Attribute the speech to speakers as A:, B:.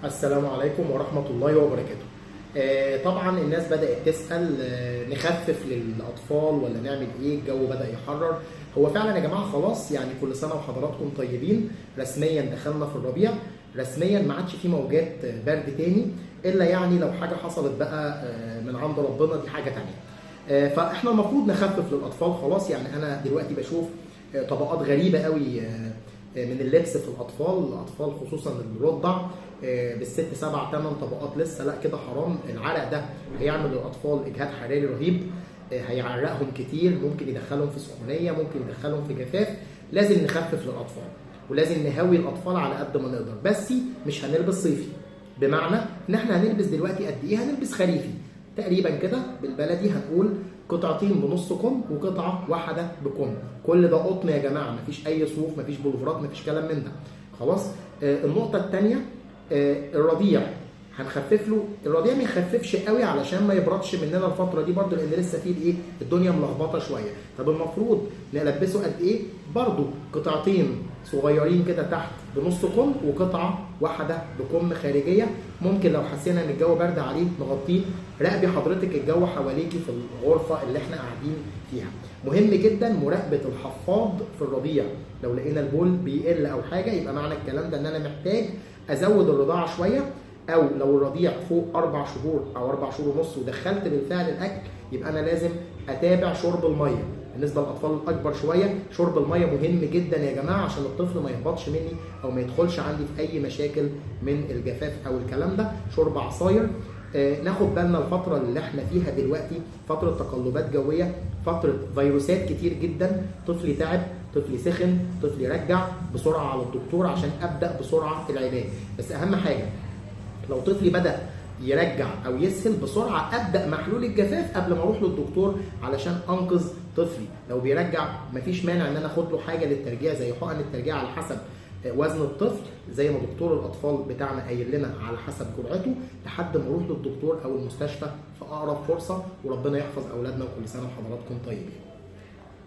A: السلام عليكم ورحمة الله وبركاته. طبعا الناس بدأت تسأل نخفف للأطفال ولا نعمل إيه؟ الجو بدأ يحرر. هو فعلا يا جماعة خلاص، يعني كل سنة وحضراتكم طيبين. رسميا دخلنا في الربيع، رسميا ما عادش في موجات برد تاني، إلا يعني لو حاجة حصلت بقى من عند ربنا، دي حاجة تانية. فإحنا المفروض نخفف للأطفال خلاص. يعني أنا دلوقتي بشوف طبقات غريبة قوي من اللبس في الأطفال خصوصا الرضع، بالست سبع ثمان طبقات لسه. لا كده حرام. العرق ده هيعمل للاطفال اجهاد حراري رهيب، هيعرقهم كتير، ممكن يدخلهم في سخونيه، ممكن يدخلهم في جفاف. لازم نخفف للاطفال ولازم نهوي الاطفال على قد ما نقدر، بس مش هنلبس صيفي. بمعنى ان احنا هنلبس دلوقتي قد ايه؟ هنلبس خريفي تقريبا كده بالبلدي، هنقول قطعتين بنص كم وقطعه واحده بكم. كل ده قطن يا جماعه، مفيش اي صوف، مفيش بلوفرات، مفيش كلام من ده. خلاص. النقطه الثانيه، الرضيع هنخفف له. الرضيع ما يخففش قوي علشان ما يبردش مننا الفتره دي برده، لان لسه فيه الايه، الدنيا ملخبطه شويه. طب المفروض نلبسه قد ايه؟ برده قطعتين صغيرين كده تحت بنص كم وقطعه واحده بكم خارجيه. ممكن لو حسينا ان الجو برد عليه نغطيه. راقبي حضرتك الجو حواليكي في الغرفه اللي احنا قاعدين فيها. مهم جدا مراقبه الحفاض في الرضيع. لو لقينا البول بيقل او حاجه، يبقى معنى الكلام ده ان انا محتاج ازود الرضاعه شويه. او لو الرضيع فوق 4 شهور او 4 شهور ونص ودخلت بالفعل الاكل، يبقى انا لازم اتابع شرب الميه. بالنسبه للاطفال الاكبر شويه، شرب الميه مهم جدا يا جماعه، عشان الطفل ما يهبطش مني او ما يدخلش عندي في اي مشاكل من الجفاف او الكلام ده. شرب عصاير. ناخد بالنا الفتره اللي احنا فيها دلوقتي فتره تقلبات جويه، فتره فيروسات كتير جدا. طفلي تعب، طفلي سخن، طفلي رجع بسرعه على الدكتور عشان ابدا بسرعه العلاج. بس اهم حاجه، لو طفلي بدأ يرجع او يسهل بسرعه، ابدا محلول الجفاف قبل ما اروح للدكتور علشان انقذ طفلي. لو بيرجع مفيش مانع ان انا اخد له حاجه للترجيع زي حقن الترجيع على حسب وزن الطفل، زي ما دكتور الاطفال بتاعنا قايل لنا على حسب جرعته، لحد ما اروح للدكتور او المستشفى في اقرب فرصه. وربنا يحفظ اولادنا، وكل سنه وحضراتكم طيبين.